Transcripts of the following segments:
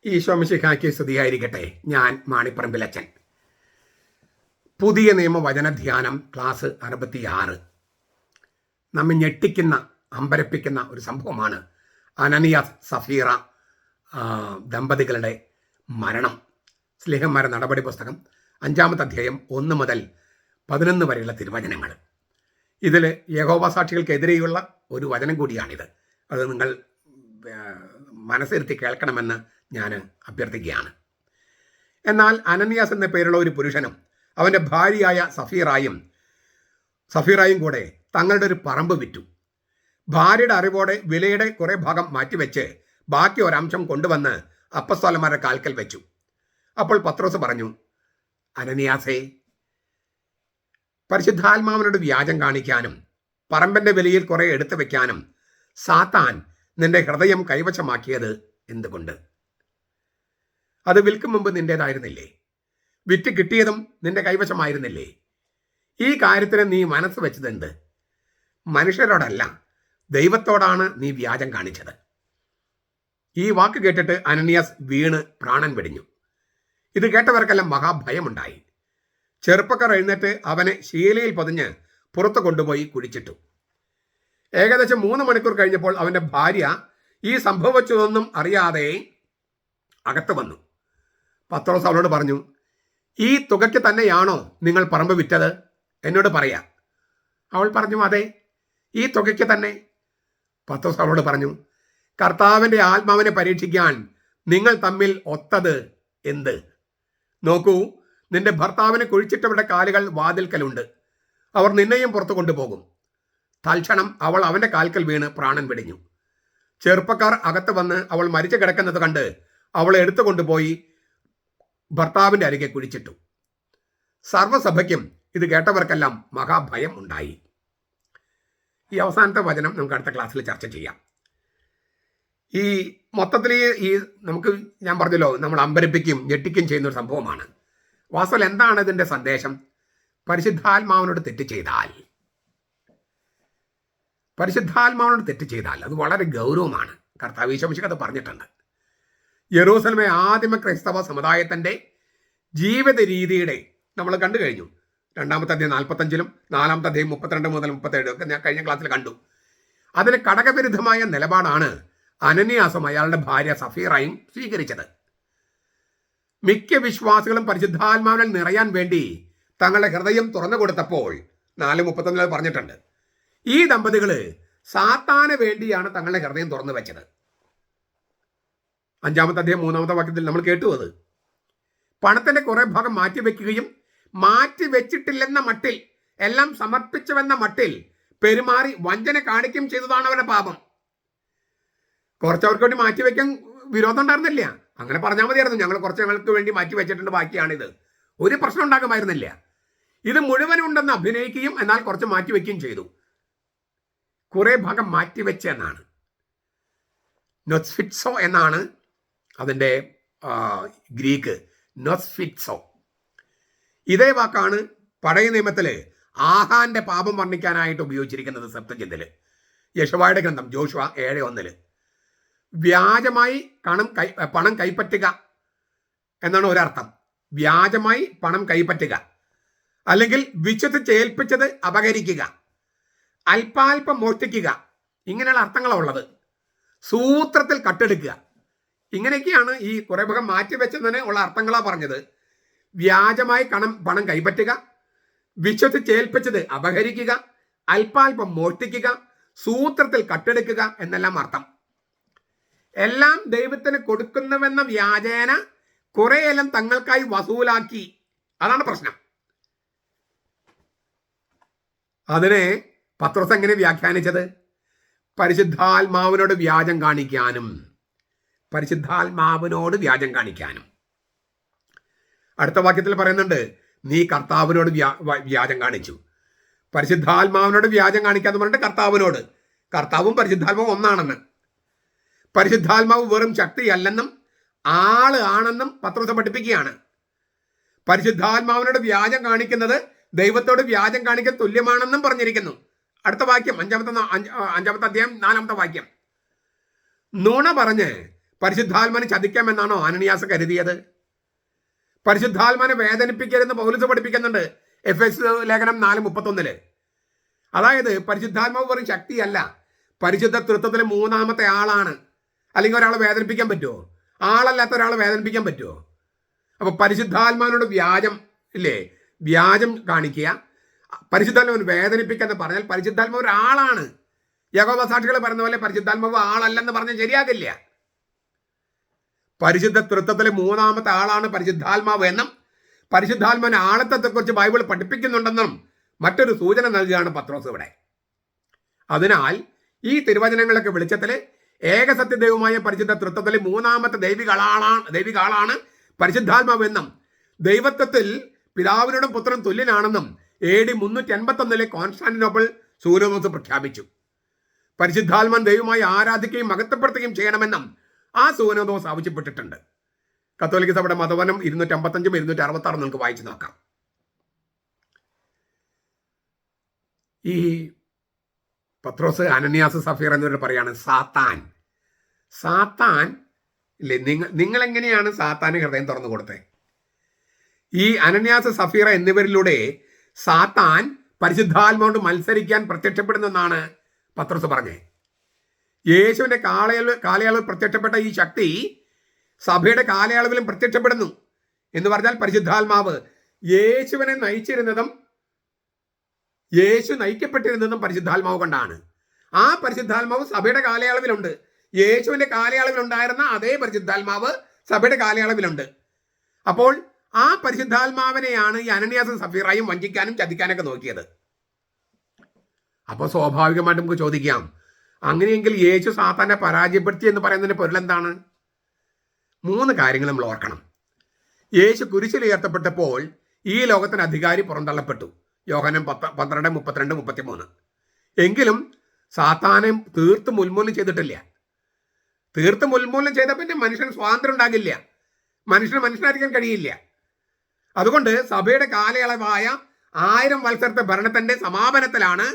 ഈശോ മിശിഹായ്ക്ക് സ്തുതിയായിരിക്കട്ടെ. ഞാൻ മാണിപ്പറമ്പിലച്ചൻ. പുതിയ നിയമ വചനധ്യാനം ക്ലാസ് 66. നമ്മെ ഞെട്ടിക്കുന്ന, അമ്പരപ്പിക്കുന്ന ഒരു സംഭവമാണ് അനനിയാസ് സഫീറ ദമ്പതികളുടെ മരണം. സ്ലേഹന്മാരുടെ നടപടി പുസ്തകം 5-ാമത്തെ അധ്യായം 1 മുതൽ 11 വരെയുള്ള തിരുവചനങ്ങൾ. ഇതിൽ യഹോവ സാക്ഷികൾക്കെതിരെയുള്ള ഒരു വചനം കൂടിയാണിത്. അത് നിങ്ങൾ മനസ്സിരുത്തി കേൾക്കണമെന്ന് ഞാൻ അഭ്യർത്ഥിക്കുകയാണ്. എന്നാൽ അനനിയാസ് എന്ന പേരുള്ള ഒരു പുരുഷനും അവൻ്റെ ഭാര്യയായ സഫീറായും കൂടെ തങ്ങളുടെ ഒരു പറമ്പ് വിറ്റു. ഭാര്യയുടെ അറിവോടെ വിലയുടെ കുറേ ഭാഗം മാറ്റിവെച്ച് ബാക്കി ഒരംശം കൊണ്ടുവന്ന് അപ്പസ്തോലന്മാരുടെ കാൽക്കൽ വെച്ചു. അപ്പോൾ പത്രോസ് പറഞ്ഞു, അനനിയാസേ, പരിശുദ്ധാത്മാവിനോട് വ്യാജം കാണിക്കാനും പറമ്പിൻ്റെ വിലയിൽ കുറെ എടുത്തു വെക്കാനും സാത്താൻ നിന്റെ ഹൃദയം കൈവശമാക്കിയത് എന്തുകൊണ്ട്? അത് വിൽക്കും മുമ്പ് നിന്റേതായിരുന്നില്ലേ? വിറ്റ് കിട്ടിയതും നിന്റെ കൈവശമായിരുന്നില്ലേ? ഈ കാര്യത്തിന് നീ മനസ്സ് വെച്ചതെന്ത്? മനുഷ്യരോടല്ല, ദൈവത്തോടാണ് നീ വ്യാജം കാണിച്ചത്. ഈ വാക്ക് കേട്ടിട്ട് അനനിയാസ് വീണ് പ്രാണൻ വെടിഞ്ഞു. ഇത് കേട്ടവർക്കെല്ലാം മഹാഭയമുണ്ടായി. ചെറുപ്പക്കാർ എഴുന്നേറ്റ് അവനെ ശീലയിൽ പൊതിഞ്ഞ് പുറത്തു കൊണ്ടുപോയി കുഴിച്ചിട്ടു. ഏകദേശം 3 മണിക്കൂർ കഴിഞ്ഞപ്പോൾ അവൻ്റെ ഭാര്യ ഈ സംഭവിച്ചതൊന്നും അറിയാതെ അകത്ത് വന്നു. പത്രോസ് അവളോട് പറഞ്ഞു, ഈ തുകയ്ക്ക് തന്നെയാണോ നിങ്ങൾ പറമ്പ് വിറ്റത്? എന്നോട് പറയാ. അവൾ പറഞ്ഞു, അതെ, ഈ തുകയ്ക്ക് തന്നെ. പത്രോസ് അവളോട് പറഞ്ഞു, കർത്താവിൻ്റെ ആത്മാവിനെ പരീക്ഷിക്കാൻ നിങ്ങൾ തമ്മിൽ ഒത്തത് എന്ത്? നോക്കൂ, നിന്റെ ഭർത്താവിനെ കുഴിച്ചിട്ടവരുടെ കാലുകൾ വാതിൽക്കലുണ്ട്. അവർ നിന്നെയും പുറത്തു കൊണ്ടുപോകും. തൽക്ഷണം അവൾ അവൻ്റെ കാൽക്കൽ വീണ് പ്രാണൻ വെടിഞ്ഞു. ചെറുപ്പക്കാർ അകത്ത് വന്ന് അവൾ മരിച്ചു കിടക്കുന്നത് കണ്ട് അവളെ എടുത്തു കൊണ്ടുപോയി ഭർത്താവിൻ്റെ അരികെ കുഴിച്ചിട്ടു. സർവ്വസഭയ്ക്കും ഇത് കേട്ടവർക്കെല്ലാം മഹാഭയം ഉണ്ടായി. ഈ അവസാനത്തെ വചനം നമുക്ക് അടുത്ത ക്ലാസ്സിൽ ചർച്ച ചെയ്യാം. ഈ മൊത്തത്തിൽ നമുക്ക് ഞാൻ പറഞ്ഞല്ലോ, നമ്മൾ അമ്പരപ്പിക്കും ഞെട്ടിക്കും ചെയ്യുന്ന ഒരു സംഭവമാണ്. വാസ്തവത്തിൽ എന്താണ് ഇതിൻ്റെ സന്ദേശം? പരിശുദ്ധാത്മാവിനോട് തെറ്റ് ചെയ്താൽ അത് വളരെ ഗൗരവമാണ്. കർത്താവ് ഈശോ മിശിഹാ അത് പറഞ്ഞിട്ടുണ്ട്. യെരൂശലേമെ ആദിമ ക്രൈസ്തവ സമുദായത്തിൻ്റെ ജീവിത രീതിയുടെ നമ്മൾ കണ്ടു കഴിഞ്ഞു. 2-ാമത്തെ അധ്യായം 45-ലും 4-ാമത്തെ അധ്യായം 32 മുതൽ 37 ഒക്കെ ഞാൻ കഴിഞ്ഞ ക്ലാസ്സിൽ കണ്ടു. അതിന് കടകവിരുദ്ധമായ നിലപാടാണ് അനനിയാസും അയാളുടെ ഭാര്യ സഫീറയും സ്വീകരിച്ചത്. മിക്ക വിശ്വാസികളും പരിശുദ്ധാത്മാവിനാൽ നിറയാൻ വേണ്ടി തങ്ങളുടെ ഹൃദയം തുറന്നു കൊടുത്തപ്പോൾ 4:31 പറഞ്ഞിട്ടുണ്ട്, ഈ ദമ്പതികൾ സാത്താന് വേണ്ടിയാണ് തങ്ങളുടെ ഹൃദയം തുറന്നു വെച്ചത്. 5-ാമത്തെ അധ്യായം 3-ാമത്തെ വാക്യത്തിൽ നമ്മൾ കേട്ടു. അത് പണത്തിന്റെ കുറെ ഭാഗം മാറ്റിവെക്കുകയും മാറ്റിവെച്ചിട്ടില്ലെന്ന മട്ടിൽ, എല്ലാം സമർപ്പിച്ചുവെന്ന മട്ടിൽ പെരുമാറി വഞ്ചന കാണിക്കുകയും ചെയ്തതാണ് അവരുടെ പാപം. കുറച്ചവർക്ക് വേണ്ടി മാറ്റിവെക്കാൻ വിരോധം ഉണ്ടായിരുന്നില്ല. അങ്ങനെ പറഞ്ഞാൽ മതിയായിരുന്നു, ഞങ്ങൾക്ക് വേണ്ടി മാറ്റി വെച്ചിട്ടുണ്ട്, ബാക്കിയാണിത്. ഒരു പ്രശ്നം ഉണ്ടാകുമായിരുന്നില്ല. ഇത് മുഴുവനും ഉണ്ടെന്ന് അഭിനയിക്കുകയും എന്നാൽ കുറച്ച് മാറ്റിവെക്കുകയും ചെയ്തു. കുറെ ഭാഗം മാറ്റിവെച്ച എന്നാണ്, നൊസ്ഫിറ്റ്സോ എന്നാണ് അതിൻ്റെ ഗ്രീക്ക്, നൊസ്ഫിറ്റ്സോ. ഇതേ വാക്കാണ് പഴയ നിയമത്തിൽ ആഹാന്റെ പാപം വർണ്ണിക്കാനായിട്ട് ഉപയോഗിച്ചിരിക്കുന്നത്. സെപ്തജിന്തിൽ യെശുവായുടെ ഗ്രന്ഥം ജോഷുവ 7:1 വ്യാജമായി പണം കൈപ്പറ്റുക എന്നാണ് ഒരർത്ഥം. വ്യാജമായി പണം കൈപ്പറ്റുക, അല്ലെങ്കിൽ വിശ്വസിച്ച് ഏൽപ്പിച്ചത് അപഹരിക്കുക, അല്പാൽപ്പം മോഷ്ടിക്കുക, ഇങ്ങനെയുള്ള അർത്ഥങ്ങളാണുള്ളത്. സൂത്രത്തിൽ കട്ടെടുക്കുക, ഇങ്ങനെയൊക്കെയാണ് ഈ കുറെ ഭാഗം മാറ്റിവെച്ചതിന് ഉള്ള അർത്ഥങ്ങളാണ് പറഞ്ഞത്. വ്യാജമായി പണം കൈപ്പറ്റുക, വിശ്വസിച്ചേൽപ്പിച്ചത് അപഹരിക്കുക, അല്പാൽപ്പം മോഷ്ടിക്കുക, സൂത്രത്തിൽ കട്ടെടുക്കുക എന്നെല്ലാം അർത്ഥം. എല്ലാം ദൈവത്തിന് കൊടുക്കുന്നുവെന്ന വ്യാജേന കുറെയെല്ലാം തങ്ങൾക്കായി വസൂലാക്കി. അതാണ് പ്രശ്നം. അതിനെ പത്രോസ് എങ്ങനെ വ്യാഖ്യാനിച്ചത്? പരിശുദ്ധാത്മാവിനോട് വ്യാജം കാണിക്കാനും. അടുത്ത വാക്യത്തിൽ പറയുന്നുണ്ട്, നീ കർത്താവിനോട് വ്യാജം കാണിച്ചു. പരിശുദ്ധാത്മാവിനോട് വ്യാജം കാണിക്കാന്ന് പറഞ്ഞിട്ട് കർത്താവും പരിശുദ്ധാത്മാവും ഒന്നാണെന്ന്. പരിശുദ്ധാത്മാവ് വെറും ശക്തിയല്ലെന്നും ആള് ആണെന്നും പത്രോസ് പഠിപ്പിക്കുകയാണ്. പരിശുദ്ധാത്മാവിനോട് വ്യാജം കാണിക്കുന്നത് ദൈവത്തോട് വ്യാജം കാണിക്കാൻ തുല്യമാണെന്നും പറഞ്ഞിരിക്കുന്നു. അടുത്ത വാക്യം 5-ാമത്തെ അധ്യായം 4-ാമത്തെ വാക്യം, നുണ പറഞ്ഞ് പരിശുദ്ധാത്മാനെ ചതിക്കാമെന്നാണോ അനനിയാസ് കരുതിയത്? പരിശുദ്ധാത്മാനെ വേദനിപ്പിക്കരുതെന്ന് പൗലോസ് പഠിപ്പിക്കുന്നുണ്ട് എഫെസ്യ ലേഖനം 4:31. അതായത് പരിശുദ്ധാത്മാവ് വെറും ശക്തിയല്ല, പരിശുദ്ധ തൃത്വത്തിലെ മൂന്നാമത്തെ ആളാണ്. അല്ലെങ്കിൽ ഒരാളെ വേദനിപ്പിക്കാൻ പറ്റുമോ? ആളല്ലാത്ത ഒരാളെ വേദനിപ്പിക്കാൻ പറ്റുമോ? അപ്പൊ പരിശുദ്ധാത്മാവിനോട് വ്യാജം കാണിക്കുക, പരിശുദ്ധാത്മാവിനെ വേദനിപ്പിക്കുക പറഞ്ഞാൽ പരിശുദ്ധാത്മാവ് ഒരാളാണ്. യഹോവ സാക്ഷികൾ പറഞ്ഞ പോലെ പരിശുദ്ധാത്മാവ് ആളല്ലെന്ന് പറഞ്ഞാൽ ശരിയാകില്ല. പരിശുദ്ധ തൃത്വത്തിലെ മൂന്നാമത്തെ ആളാണ് പരിശുദ്ധാത്മാവ് എന്നും പരിശുദ്ധാത്മാവിന്റെ ആളത്വത്തെക്കുറിച്ച് ബൈബിൾ പഠിപ്പിക്കുന്നുണ്ടെന്നും മറ്റൊരു സൂചന നൽകുകയാണ് പത്രോസ് ഇവിടെ. അതിനാൽ ഈ തിരുവചനങ്ങളൊക്കെ വെളിച്ചത്തിൽ ഏകസത്യദൈവമായ പരിശുദ്ധ തൃത്വത്തിലെ മൂന്നാമത്തെ ദൈവിക ആളാണ് പരിശുദ്ധാത്മാവ് എന്നും ദൈവത്വത്തിൽ പിതാവിനോടും പുത്രൻ തുല്യനാണെന്നും AD 351 കോൺസ്റ്റാന്റിനോപ്പിൾ സൂനോദോസ് പ്രഖ്യാപിച്ചു. പരിശുദ്ധാത്മാൻ ദൈവമായി ആരാധിക്കുകയും മഹത്വപ്പെടുത്തുകയും ചെയ്യണമെന്നും ആ സൂനോദോസ് ആവശ്യപ്പെട്ടിട്ടുണ്ട്. കത്തോലിക്ക സഭയുടെ മതവനം 255 266 നമുക്ക് വായിച്ചു നോക്കാം. ഈ പത്രോസ്, അനനിയാസ്, സഫീർ എന്നിവർ പറയാണ് സാത്താൻ ഇല്ലേ, നിങ്ങൾ എങ്ങനെയാണ് സാത്താന് ഹൃദയം തുറന്നു കൊടുത്തത്? ഈ അനന്യാസ്, സഫീറ എന്നിവരിലൂടെ സാത്താൻ പരിശുദ്ധാത്മാവോട് മത്സരിക്കാൻ പ്രത്യക്ഷപ്പെടുന്നെന്നാണ് പത്രോസ് പറഞ്ഞത്. യേശുവിന്റെ കാലയളവിൽ പ്രത്യക്ഷപ്പെട്ട ഈ ശക്തി സഭയുടെ കാലയളവിലും പ്രത്യക്ഷപ്പെടുന്നു എന്ന് പറഞ്ഞാൽ പരിശുദ്ധാത്മാവ് യേശുവിനെ യേശു നയിക്കപ്പെട്ടിരുന്നതും പരിശുദ്ധാത്മാവ് കൊണ്ടാണ്. ആ പരിശുദ്ധാത്മാവ് സഭയുടെ കാലയളവിലുണ്ട്. യേശുവിന്റെ കാലയളവിൽ ഉണ്ടായിരുന്ന അതേ പരിശുദ്ധാത്മാവ് സഭയുടെ കാലയളവിലുണ്ട്. അപ്പോൾ ആ പരിശുദ്ധാത്മാവിനെയാണ് ഈ അനനിയാസും സഫീറായും വഞ്ചിക്കാനും ചതിക്കാനൊക്കെ നോക്കിയത്. അപ്പോൾ സ്വാഭാവികമായിട്ട് നമുക്ക് ചോദിക്കാം, അങ്ങനെയെങ്കിൽ യേശു സാത്താനെ പരാജയപ്പെടുത്തി എന്ന് പറയുന്നതിന്റെ പൊരുളെന്താണ്? 3 കാര്യങ്ങൾ നമ്മൾ ഓർക്കണം. യേശു കുരിശിൽ ഉയർത്തപ്പെട്ടപ്പോൾ ഈ ലോകത്തിന് അധികാരി പുറന്തള്ളപ്പെട്ടു. യോഹന്നാൻ 12, 32, 33. എങ്കിലും സാത്താനെ തീർത്തും ഉന്മൂലനം ചെയ്തിട്ടില്ല. തീർത്തും ഉന്മൂലനം ചെയ്ത പിന്നെ മനുഷ്യന് സ്വാതന്ത്ര്യം ഉണ്ടാകില്ല, മനുഷ്യന് മനുഷ്യനായിരിക്കാൻ കഴിയില്ല. അതുകൊണ്ട് സഭയുടെ കാലയളവായ 1000 വത്സരത്തെ ഭരണത്തിന്റെ സമാപനത്തിലാണ്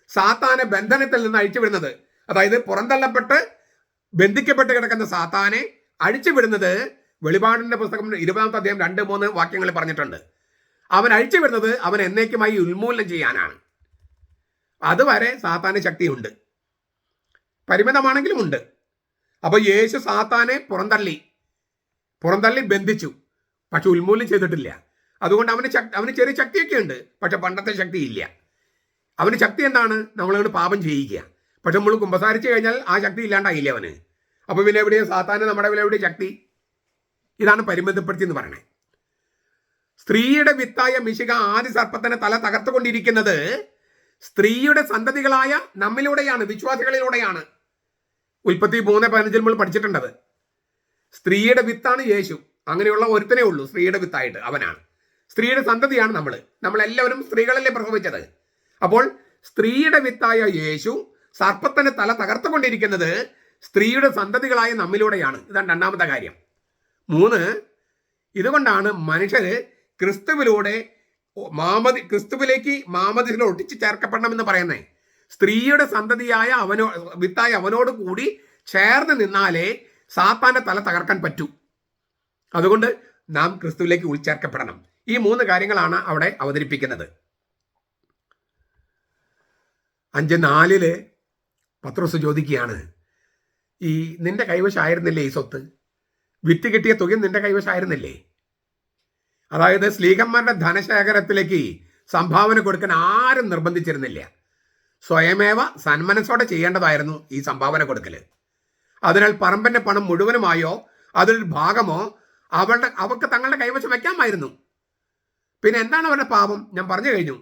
സാത്താനെ ബന്ധനത്തിൽ നിന്ന് അഴിച്ചുവിടുന്നത്. അതായത് പുറന്തള്ളപ്പെട്ട് ബന്ധിക്കപ്പെട്ട് കിടക്കുന്ന സാത്താനെ അഴിച്ചുവിടുന്നത് വെളിപാടിന്റെ പുസ്തകം 20-ാമത്തെ അധ്യായം 2-3 വാക്യങ്ങളിൽ പറഞ്ഞിട്ടുണ്ട്. അവൻ അഴിച്ചുവിടുന്നത് അവൻ എന്നേക്കുമായി ഉന്മൂലനം ചെയ്യാനാണ്. അതുവരെ സാത്താന് ശക്തിയുണ്ട്, പരിമിതമാണെങ്കിലും ഉണ്ട്. അപ്പോൾ യേശു സാത്താനെ പുറന്തള്ളി ബന്ധിച്ചു, പക്ഷെ ഉന്മൂലനം ചെയ്തിട്ടില്ല. അതുകൊണ്ട് അവന് ചെറിയ ശക്തിയൊക്കെ ഉണ്ട്, പക്ഷെ പണ്ടത്തെ ശക്തി ഇല്ല. അവന് ശക്തി എന്താണ്? നമ്മളോട് പാപം ചെയ്യിക്കുക. പക്ഷെ നമ്മൾ കുമ്പസാരിച്ചു കഴിഞ്ഞാൽ ആ ശക്തി ഇല്ലാണ്ടായില്ല അവന്. അപ്പോൾ പിന്നെ എവിടെയോ സാത്താന് നമ്മുടെ എവിടെ ശക്തി? ഇതാണ് പരിമിതപ്പെടുത്തി എന്ന് പറയണേ. സ്ത്രീയുടെ വിത്തായ മിശിക ആദി സർപ്പത്തിന്റെ തല തകർത്തുകൊണ്ടിരിക്കുന്നത് സ്ത്രീയുടെ സന്തതികളായ നമ്മിലൂടെയാണ്, വിശ്വാസികളിലൂടെയാണ്. ഉൽപ്പത്തി 3:15 നമ്മൾ പഠിച്ചിട്ടുണ്ടത്. സ്ത്രീയുടെ വിത്താണ് യേശു. അങ്ങനെയുള്ള ഒരുത്തനേ ഉള്ളൂ സ്ത്രീയുടെ വിത്തായിട്ട്, അവനാണ്. സ്ത്രീയുടെ സന്തതിയാണ് നമ്മളെല്ലാവരും സ്ത്രീകളല്ലേ പ്രസവിച്ചത്. അപ്പോൾ സ്ത്രീയുടെ വിത്തായ യേശു സർപ്പത്തിന്റെ തല തകർത്തുകൊണ്ടിരിക്കുന്നത് സ്ത്രീയുടെ സന്തതികളായ നമ്മിലൂടെയാണ്. ഇതാണ് 2ാമത്തെ കാര്യം. 3, ഇതുകൊണ്ടാണ് മനുഷ്യര് ക്രിസ്തുവിലേക്ക് മാമോദീസയിൽ ഒട്ടിച്ചു ചേർക്കപ്പെടണമെന്ന് പറയുന്നത്. സ്ത്രീയുടെ സന്തതിയായ വിത്തായ അവനോട് കൂടി ചേർന്ന് നിന്നാലേ സാത്താന്റെ തല തകർക്കാൻ പറ്റൂ. അതുകൊണ്ട് നാം ക്രിസ്തുവിലേക്ക് ഉൾച്ചേർക്കപ്പെടണം. ഈ 3 കാര്യങ്ങളാണ് അവിടെ അവതരിപ്പിക്കുന്നത്. 5:4 പത്രോസ് ചോദിക്കുകയാണ്, ഈ നിന്റെ കൈവശമായിരുന്നില്ലേ ഈ സ്വത്ത്? വിറ്റ് കിട്ടിയ തുക നിന്റെ കൈവശമായിരുന്നില്ലേ? അതായത് സ്ലീഹന്മാരുടെ ധനശേഖരത്തിലേക്ക് സംഭാവന കൊടുക്കാൻ ആരും നിർബന്ധിച്ചിരുന്നില്ല. സ്വയമേവ സന്മനസ്സോടെ ചെയ്യേണ്ടതായിരുന്നു ഈ സംഭാവന കൊടുക്കൽ. അതിനാൽ പറമ്പന്റെ പണം മുഴുവനുമായോ അതിലൊരു ഭാഗമോ അവർക്ക് തങ്ങളുടെ കൈവശം വയ്ക്കാമായിരുന്നു. പിന്നെ എന്താണ് അവരുടെ പാപം? ഞാൻ പറഞ്ഞു കഴിഞ്ഞു.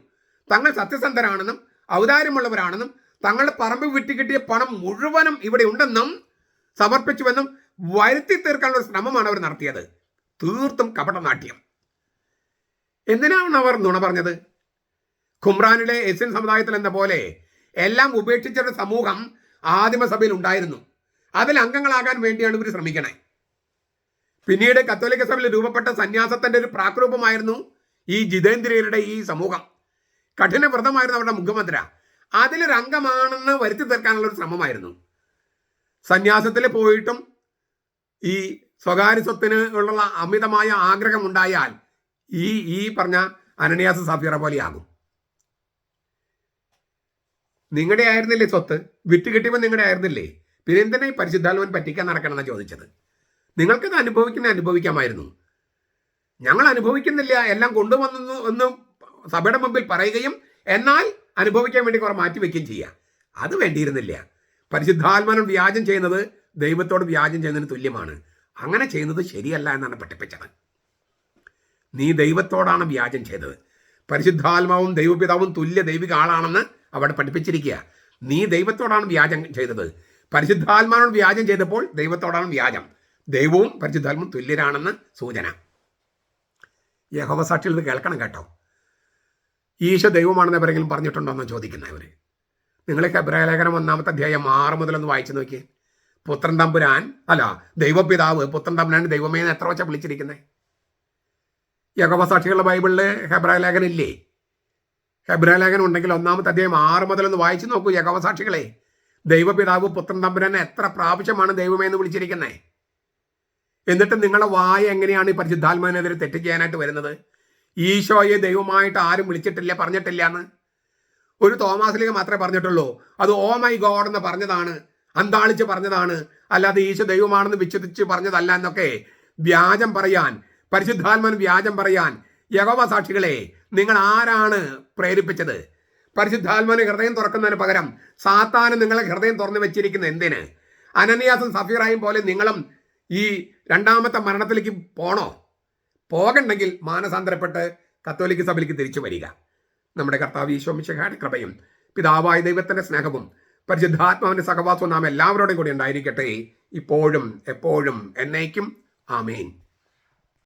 തങ്ങൾ സത്യസന്ധരാണെന്നും ഔദാര്യമുള്ളവരാണെന്നും തങ്ങളുടെ പറമ്പ് വിറ്റ് കിട്ടിയ പണം മുഴുവനും ഇവിടെ ഉണ്ടെന്നും സമർപ്പിച്ചുവെന്നും വരുത്തി തീർക്കാനുള്ള ശ്രമമാണ് അവർ നടത്തിയത്. തീർത്തും കപടനാട്യം. എന്തിനാണ് അവർ നുണ പറഞ്ഞത്? ഖുംറാനിലെ എസ്എൻ സമുദായത്തിൽ എന്ന പോലെ എല്ലാം ഉപേക്ഷിച്ചൊരു സമൂഹം ആദിമസഭയിൽ ഉണ്ടായിരുന്നു. അതിൽ അംഗങ്ങളാകാൻ വേണ്ടിയാണ് ഇവർ ശ്രമിക്കണേ. പിന്നീട് കത്തോലിക്ക സഭയിൽ രൂപപ്പെട്ട സന്യാസത്തിന്റെ ഒരു പ്രാക്രൂപമായിരുന്നു ഈ ജിതേന്ദ്രിയരുടെ ഈ സമൂഹം. കഠിന വ്രതമായിരുന്നു അവരുടെ മുഖമുദ്ര. അതിലൊരു അംഗമാണെന്ന് വരുത്തി തീർക്കാനുള്ള ഒരു ശ്രമമായിരുന്നു. സന്യാസത്തിൽ പോയിട്ടും ഈ സ്വകാര്യ സ്വത്തിന് ഉള്ള അമിതമായ ആഗ്രഹം ഉണ്ടായാൽ ഈ പറഞ്ഞ അനനിയാസ് സഫീറ പോലെയാകും. നിങ്ങളുടെ ആയിരുന്നില്ലേ സ്വത്ത്? വിറ്റ് കിട്ടിയപ്പോൾ നിങ്ങളുടെ ആയിരുന്നില്ലേ? പിന്നെ എന്തിനാ ഈ പരിശുദ്ധാത്മാവൻ പറ്റിക്കാൻ നടക്കണമെന്നാണ് ചോദിച്ചത്. നിങ്ങൾക്കത് അനുഭവിക്കാമായിരുന്നു. ഞങ്ങൾ അനുഭവിക്കുന്നില്ല, എല്ലാം കൊണ്ടുവന്നു എന്ന് സഭയുടെ മുമ്പിൽ പറയുകയും എന്നാൽ അനുഭവിക്കാൻ വേണ്ടി കുറെ മാറ്റിവെക്കുകയും ചെയ്യുക. അത് വേണ്ടിയിരുന്നില്ല. പരിശുദ്ധാത്മാവൻ വ്യാജം ചെയ്യുന്നത് ദൈവത്തോട് വ്യാജം ചെയ്യുന്നതിന് തുല്യമാണ്. അങ്ങനെ ചെയ്യുന്നത് ശരിയല്ല എന്നാണ് പഠിപ്പിച്ചത്. നീ ദൈവത്തോടാണ് വ്യാജം ചെയ്തത്. പരിശുദ്ധാത്മാവും ദൈവപിതാവും തുല്യ ദൈവിക ആളാണെന്ന് അവിടെ പഠിപ്പിച്ചിരിക്കുക. നീ ദൈവത്തോടാണ് വ്യാജം ചെയ്തത്. പരിശുദ്ധാത്മാവിനോട് വ്യാജം ചെയ്തപ്പോൾ ദൈവത്തോടാണ് വ്യാജം. ദൈവവും പരിശുദ്ധാത്മാവും തുല്യരാണെന്ന് സൂചന. യഹോവ സാക്ഷികൾ ഇത് കേൾക്കണം കേട്ടോ. ഈശോ ദൈവമാണെന്ന് എവരെങ്കിലും പറഞ്ഞിട്ടുണ്ടോ എന്ന് ചോദിക്കുന്നവർ. നിങ്ങൾ ഹെബ്രായ ലേഖനം 1-ാമത്തെ അധ്യായം 6 മുതലൊന്ന് വായിച്ചു നോക്കിയേ. പുത്രൻ തമ്പുരാൻ അല്ല ദൈവപിതാവ് പുത്രൻ തമ്പുരാൻ ദൈവമേ എന്ന് എത്ര വച്ചാൽ വിളിച്ചിരിക്കുന്നത്? യഹോവ സാക്ഷികളുടെ ബൈബിളിൽ ഹെബ്രായ ലേഖനം ഇല്ലേ? ഹെബ്രായ ലേഖനം ഉണ്ടെങ്കിൽ 1-ാമത്തെ അധ്യായം 6 മുതലൊന്ന് വായിച്ചു നോക്കൂ. യഹോവ സാക്ഷികളെ, ദൈവപിതാവ് പുത്രൻ തമ്പുരാനെ എത്ര പ്രാവശ്യമാണ് ദൈവമേ എന്ന് വിളിച്ചിരിക്കുന്നത്? എന്നിട്ട് നിങ്ങളുടെ വായ എങ്ങനെയാണ് ഈ പരിശുദ്ധാത്മാവിനെതിരെ തെറ്റ് ചെയ്യാനായിട്ട് വരുന്നത്? ഈശോയെ ദൈവമായിട്ട് ആരും വിളിച്ചിട്ടില്ല, പറഞ്ഞിട്ടില്ല എന്ന്. ഒരു തോമാസിലേക്ക് മാത്രമേ പറഞ്ഞിട്ടുള്ളൂ. അത് ഓ മൈ ഗോഡ് എന്ന് പറഞ്ഞതാണ്, അന്താളിച്ച് പറഞ്ഞതാണ്, അല്ലാതെ ഈശോ ദൈവമാണെന്ന് വിശ്വസിച്ച് പറഞ്ഞതല്ല എന്നൊക്കെ വ്യാജം പറയാൻ, പരിശുദ്ധാത്മാവിന് വ്യാജം പറയാൻ യഹോവ സാക്ഷികളെ നിങ്ങൾ ആരാണ് പ്രേരിപ്പിച്ചത്? പരിശുദ്ധാത്മാവിന് ഹൃദയം തുറക്കുന്നതിന് പകരം സാത്താന് നിങ്ങളെ ഹൃദയം തുറന്നു വെച്ചിരിക്കുന്ന എന്തിന്? അനനിയാസും സഫീറായും പോലെ നിങ്ങളും ഈ രണ്ടാമത്തെ മരണത്തിലേക്ക് പോകണ്ടെങ്കിൽ മാനസാന്തരപ്പെട്ട് കത്തോലിക്ക സഭയിലേക്ക് തിരിച്ചു വരിക. നമ്മുടെ കർത്താവ് ഈശോ മിശിഹായുടെ കൃപയും പിതാവായ ദൈവത്തിന്റെ സ്നേഹവും പരിശുദ്ധാത്മാവിന്റെ സഹവാസവും നാം എല്ലാവരോടും കൂടി ഉണ്ടായിരിക്കട്ടെ, ഇപ്പോഴും എപ്പോഴും എന്നേക്കും. ആമേൻ.